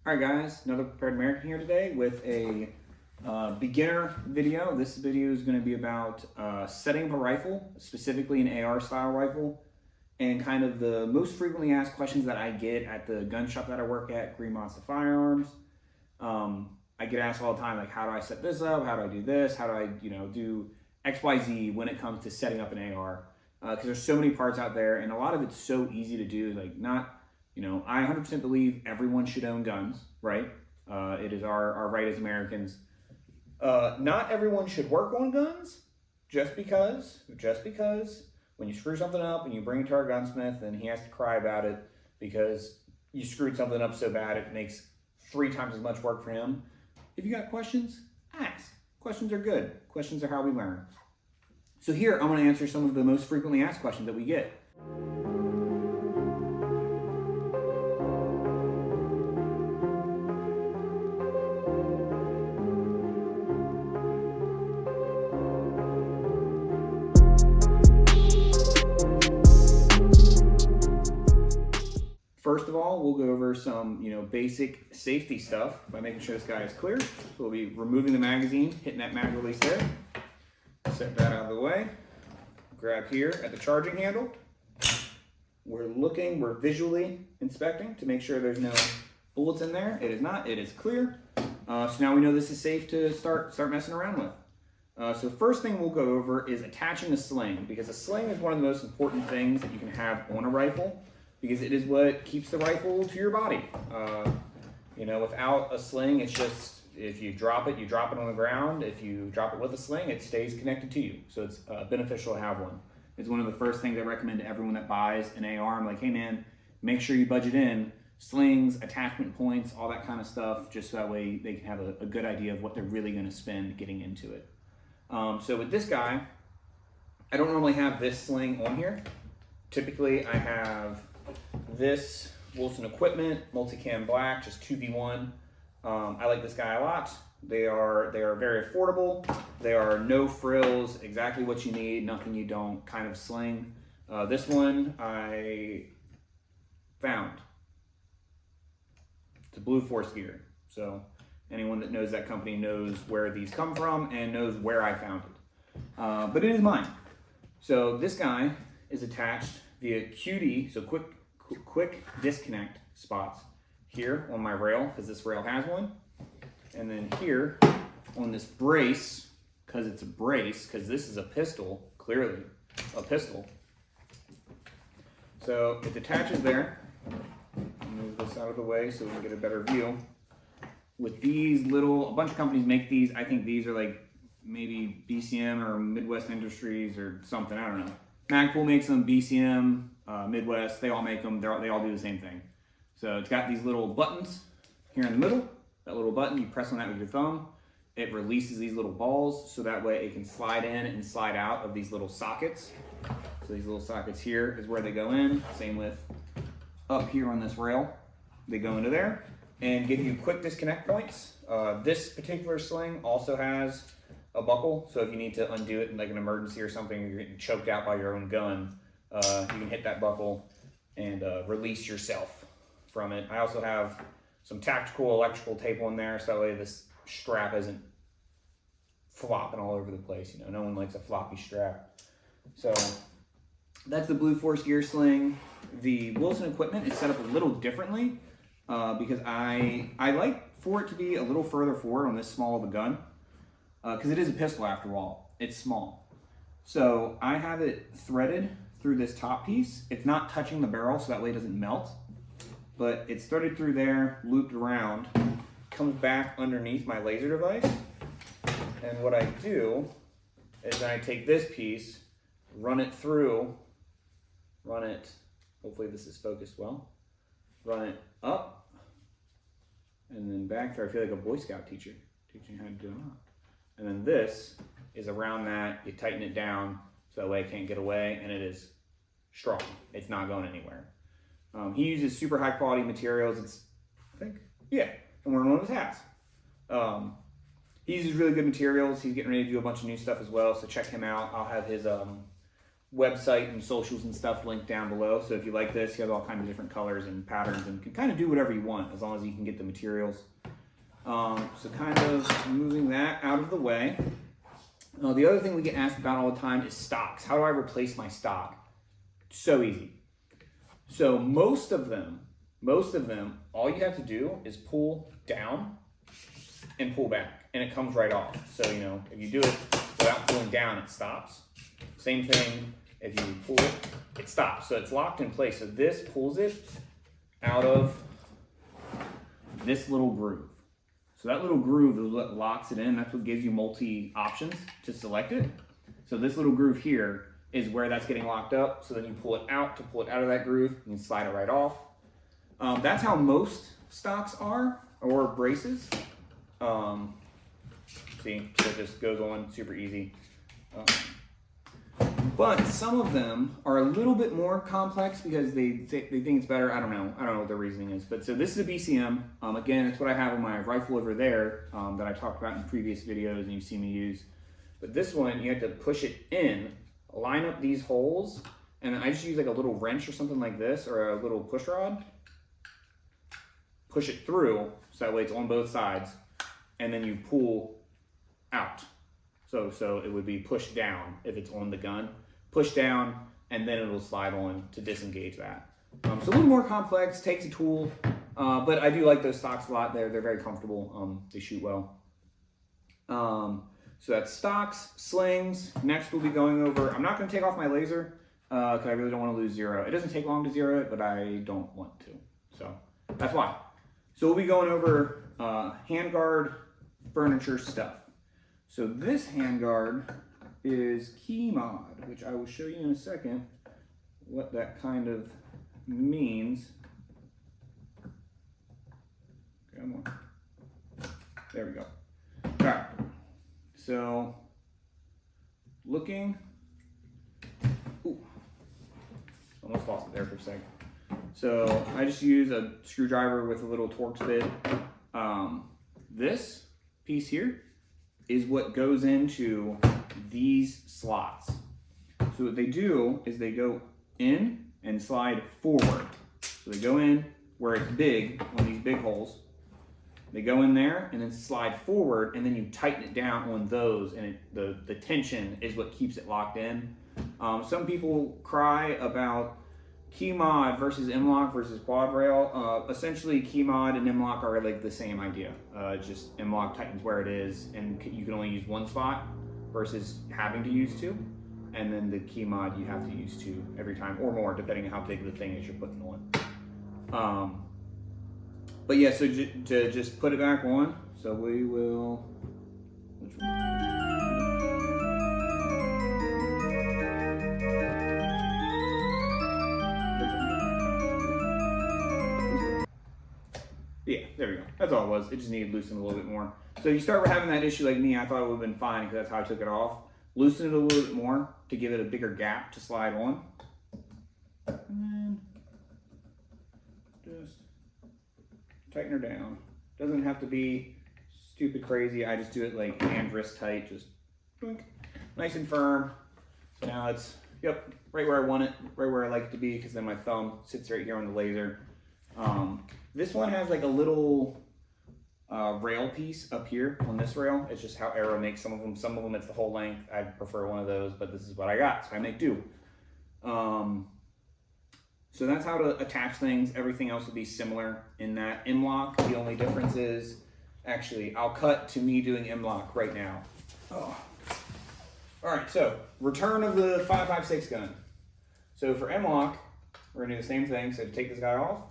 Alright guys, another Prepared American here today with a beginner video. This video is going to be about setting up a rifle, specifically an AR style rifle, and kind of the most frequently asked questions that I get at the gun shop that I work at, Green Monster Firearms. I get asked all the time, like, how do I set this up? How do I do this? How do I, do XYZ when it comes to setting up an AR? Because there's so many parts out there, and a lot of it's so easy to do. Like, I 100% believe everyone should own guns, right? It is our right as Americans. Not everyone should work on guns just because when you screw something up and you bring it to our gunsmith and he has to cry about it because you screwed something up so bad it makes 3 times as much work for him. If you got questions, ask. Questions are good. Questions are how we learn. So here, I'm going to answer some of the most frequently asked questions that we get. First of all, we'll go over some, basic safety stuff by making sure this guy is clear. So we'll be removing the magazine, hitting that mag release there. Set that out of the way. Grab here at the charging handle. We're visually inspecting to make sure there's no bullets in there. It is not, it is clear. So now we know this is safe to start messing around with. So first thing we'll go over is attaching a sling, because a sling is one of the most important things that you can have on a rifle, because it is what keeps the rifle to your body. Without a sling, it's just, if you drop it on the ground. If you drop it with a sling, it stays connected to you. So it's beneficial to have one. It's one of the first things I recommend to everyone that buys an AR. I'm like, hey man, make sure you budget in slings, attachment points, all that kind of stuff, just so that way they can have a good idea of what they're really gonna spend getting into it. So with this guy, I don't normally have this sling on here. Typically I have this Wilson Equipment Multicam Black, just 2v1. I like this guy a lot. They are very affordable. They are no frills, exactly what you need, nothing you don't kind of sling. This one I found. It's a Blue Force gear. So anyone that knows that company knows where these come from and knows where I found it. But it is mine. So this guy is attached via QD, so quick disconnect spots here on my rail, because this rail has one, and then here on this brace, because it's a brace, because this is a pistol, clearly a pistol. So it attaches there. Move this out of the way so we can get a better view. With these a bunch of companies make these. I think these are like maybe BCM or Midwest Industries or something, I don't know. Magpul makes them, BCM, Midwest, they all make them, they all do the same thing. So it's got these little buttons here in the middle. That little button, you press on that with your thumb. It releases these little balls, so that way it can slide in and slide out of these little sockets. So these little sockets here is where they go in. Same with up here on this rail. They go into there and give you quick disconnect points. This particular sling also has a buckle, so if you need to undo it in like an emergency or something, you're getting choked out by your own gun, you can hit that buckle and release yourself from it. I also have some tactical electrical tape on there, so that way this strap isn't flopping all over the place. No one likes a floppy strap. So that's the Blue Force gear sling. The Wilson Equipment is set up a little differently because I like for it to be a little further forward on this small of a gun. Because it is a pistol after all, it's small. So I have it threaded through this top piece. It's not touching the barrel, so that way it doesn't melt. But it's threaded through there, looped around, comes back underneath my laser device. And what I do is I take this piece, run it, hopefully this is focused well, run it up, and then back there. I feel like a Boy Scout teacher teaching how to do it. And then this is around that, you tighten it down so that way it can't get away, and it is strong. It's not going anywhere. He uses super high quality materials. I'm wearing one of his hats. He uses really good materials. He's getting ready to do a bunch of new stuff as well, so check him out. I'll have his website and socials and stuff linked down below. So if you like this, he has all kinds of different colors and patterns and can kind of do whatever you want as long as you can get the materials. So kind of moving that out of the way. The other thing we get asked about all the time is stocks. How do I replace my stock? So easy. So most of them, all you have to do is pull down and pull back, and it comes right off. So, you know, if you do it without pulling down, it stops. Same thing, if you pull it, it stops. So it's locked in place. So this pulls it out of this little groove. So that little groove is what locks it in. That's what gives you multi options to select it. So this little groove here is where that's getting locked up. So then you pull it out to pull it out of that groove. You can slide it right off. That's how most stocks are, or braces. See, so it just goes on super easy. But some of them are a little bit more complex because they think it's better. I don't know what their reasoning is. But so this is a BCM. Again, it's what I have on my rifle over there that I talked about in previous videos and you've seen me use. But this one, you have to push it in, line up these holes, and I just use like a little wrench or something like this, or a little push rod. Push it through, so that way it's on both sides, and then you pull out. So it would be pushed down if it's on the gun. Push down, and then it'll slide on to disengage that. So a little more complex, takes a tool, but I do like those stocks a lot. They're very comfortable. They shoot well. So that's stocks, slings. Next we'll be going over, I'm not going to take off my laser because I really don't want to lose zero. It doesn't take long to zero it, but I don't want to. So that's why. So we'll be going over handguard furniture stuff. So this handguard is key mod, which I will show you in a second what that kind of means. Come on. There we go. All right. So looking, ooh, almost lost it there for a second. So I just use a screwdriver with a little Torx bit. This piece here is what goes into these slots. So what they do is they go in and slide forward. So they go in where it's big, on these big holes. They go in there and then slide forward, and then you tighten it down on those, and the tension is what keeps it locked in. Some people cry about key mod versus M-lock versus quad rail. Essentially, key mod and M-lock are like the same idea. Just M-lock tightens where it is, and you can only use one spot versus having to use two. And then the key mod, you have to use two every time or more, depending on how big the thing is you're putting on. But yeah, so to just put it back on, so we will. Yeah, there we go. That's all it was. It just needed loosened a little bit more. So you start having that issue like me, I thought it would have been fine because that's how I took it off. Loosen it a little bit more to give it a bigger gap to slide on. And just tighten her down. Doesn't have to be stupid crazy. I just do it like hand wrist tight, just boink, nice and firm. So now it's, yep, right where I want it, right where I like it to be, because then my thumb sits right here on the laser. This one has like a little rail piece up here on this rail. It's just how Arrow makes some of them. Some of them it's the whole length. I prefer one of those, but this is what I got, so I make do. So that's how to attach things. Everything else will be similar in that. M-lock, the only difference is, actually, I'll cut to me doing M-lock right now. Oh. All right, so return of the 5.56 gun. So for M-lock, we're gonna do the same thing. So to take this guy off,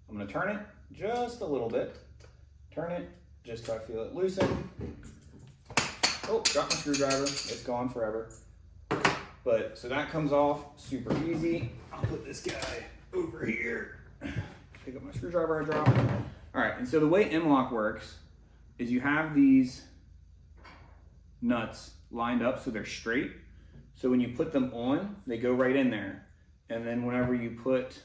I'm gonna turn it just a little bit. Turn it, just so I feel it loosen. Oh, dropped my screwdriver, it's gone forever. But, so that comes off super easy. I'll put this guy over here. Pick up my screwdriver I dropped. All right, and so the way M-lock works is you have these nuts lined up so they're straight. So when you put them on, they go right in there. And then whenever you put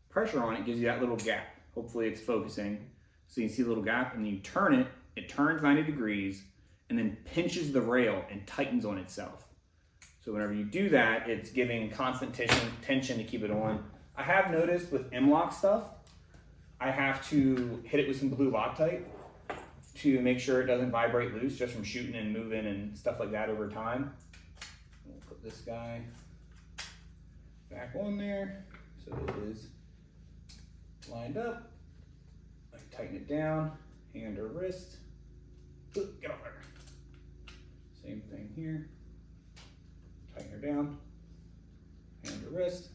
pressure on it, it gives you that little gap. Hopefully it's focusing. So you see the little gap, and you turn it, it turns 90 degrees, and then pinches the rail and tightens on itself. So whenever you do that, it's giving constant tension to keep it on. I have noticed with M-LOK stuff, I have to hit it with some blue Loctite to make sure it doesn't vibrate loose just from shooting and moving and stuff like that over time. We'll put this guy back on there so it is lined up. I tighten it down, hand or wrist. Ooh, get off there. Same thing here. Tighten her down, hand or wrist,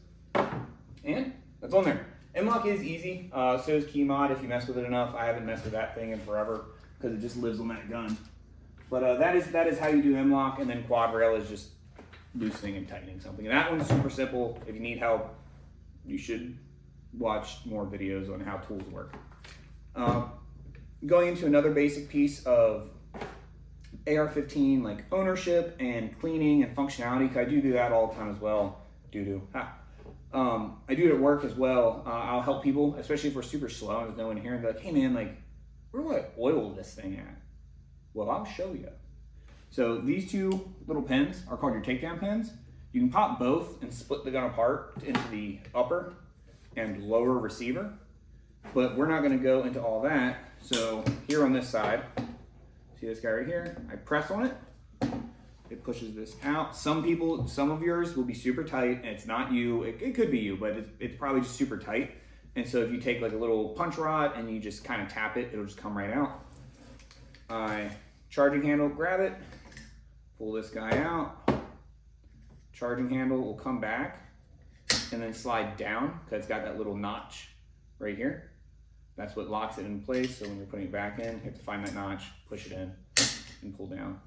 and that's on there. M-LOK is easy, so is key mod if you mess with it enough. I haven't messed with that thing in forever because it just lives on that gun. But that is how you do M-LOK, and then quad rail is just loosening and tightening something. And that one's super simple. If you need help, you should watch more videos on how tools work. Going into another basic piece of AR-15 like ownership and cleaning and functionality, because I do that all the time as well. I do it at work as well. I'll help people, especially if we're super slow and there's no one here, and be like, hey man, like, where do I oil this thing at? Well, I'll show you. So these two little pins are called your takedown pins. You can pop both and split the gun apart into the upper and lower receiver, but we're not gonna go into all that. So here on this side, see this guy right here? I press on it, it pushes this out. Some of yours will be super tight, and it's not you. It could be you, but it's probably just super tight. And so if you take like a little punch rod and you just kind of tap it, it'll just come right out. Charging handle, grab it, pull this guy out. Charging handle will come back and then slide down because it's got that little notch right here. That's what locks it in place. So when you're putting it back in, you have to find that notch, push it in, and pull down.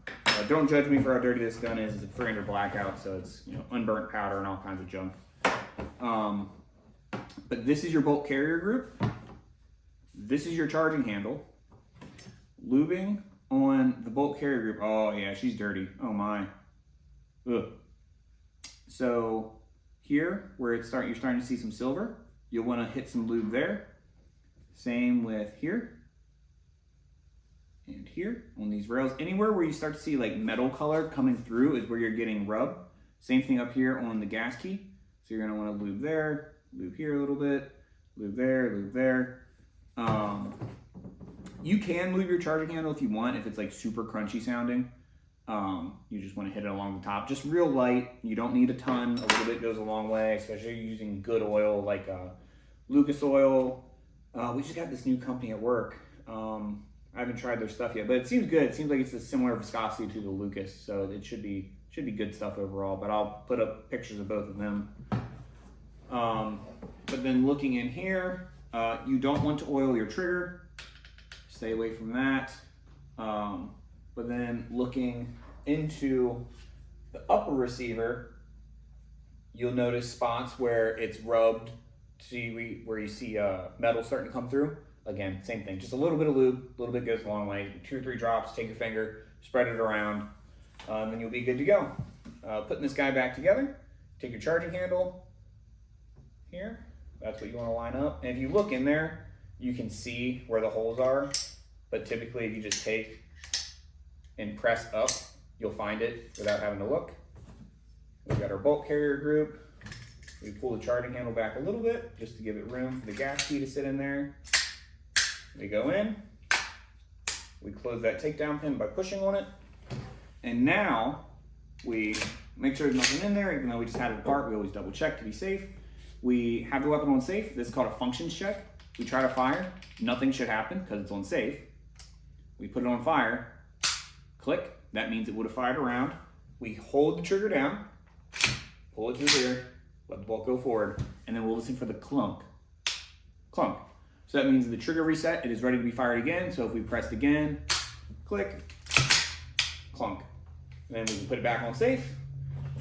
Don't judge me for how dirty this gun is. It's a 300 blackout, so it's unburnt powder and all kinds of junk. But this is your bolt carrier group. This is your charging handle. Lubing on the bolt carrier group. Oh yeah, she's dirty. Oh my. Ugh. So here, where you're starting to see some silver, you'll want to hit some lube there. Same with here and here on these rails. Anywhere where you start to see like metal color coming through is where you're getting rub. Same thing up here on the gas key. So you're gonna want to lube there, lube here a little bit, lube there, lube there. You can lube your charging handle if you want, if it's like super crunchy sounding. You just want to hit it along the top, just real light. You don't need a ton. A little bit goes a long way, especially if you're using good oil like Lucas oil. We just got this new company at work. I haven't tried their stuff yet, but it seems good. It seems like it's a similar viscosity to the Lucas, so it should be good stuff overall. But I'll put up pictures of both of them. But then looking in here, you don't want to oil your trigger. Stay away from that. But then looking into the upper receiver, you'll notice spots where it's rubbed. See where you see metal starting to come through. Again, same thing, just a little bit of lube, a little bit goes a long way. 2 or 3 drops, take your finger, spread it around, and you'll be good to go. Putting this guy back together, take your charging handle here. That's what you want to line up. And if you look in there, you can see where the holes are. But typically, if you just take and press up, you'll find it without having to look. We've got our bolt carrier group. We pull the charging handle back a little bit just to give it room for the gas key to sit in there. We go in, we close that takedown pin by pushing on it, and now we make sure there's nothing in there. Even though we just had it apart, we always double check to be safe. We have the weapon on safe. This is called a functions check. We try to fire, nothing should happen because it's on safe. We put it on fire, click, that means it would have fired a round. We hold the trigger down, pull it to the rear, let the bolt go forward, and then we'll listen for the clunk. Clunk. So that means the trigger reset, it is ready to be fired again. So if we pressed again, click, clunk. And then we can put it back on safe.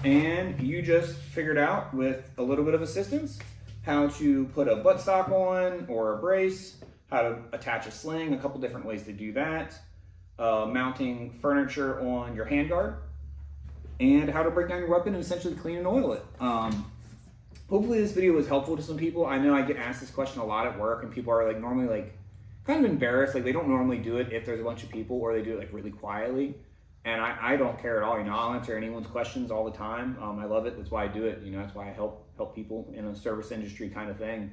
And you just figured out with a little bit of assistance how to put a buttstock on or a brace, how to attach a sling, a couple different ways to do that, mounting furniture on your handguard, and how to break down your weapon and essentially clean and oil it. Hopefully this video was helpful to some people. I know I get asked this question a lot at work, and people are like normally like kind of embarrassed, like they don't normally do it if there's a bunch of people, or they do it like really quietly. And I don't care at all. You know, I'll answer anyone's questions all the time. I love it. That's why I do it. You know, that's why I help people in a service industry kind of thing.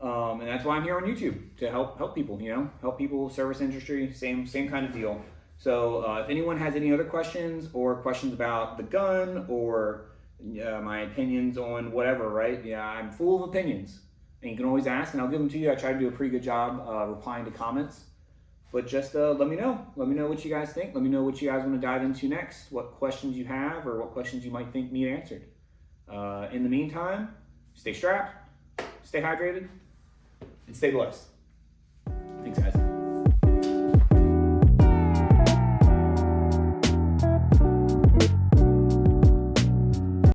And that's why I'm here on YouTube, to help people. You know, help people, service industry, same kind of deal. So if anyone has any other questions or questions about the gun or my opinions on whatever, right? Yeah, I'm full of opinions, and you can always ask, and I'll give them to you. I try to do a pretty good job replying to comments. But just let me know. Let me know what you guys think. Let me know what you guys want to dive into next, what questions you have, or what questions you might think need answered. In the meantime, stay strapped, stay hydrated, and stay blessed. Thanks, guys.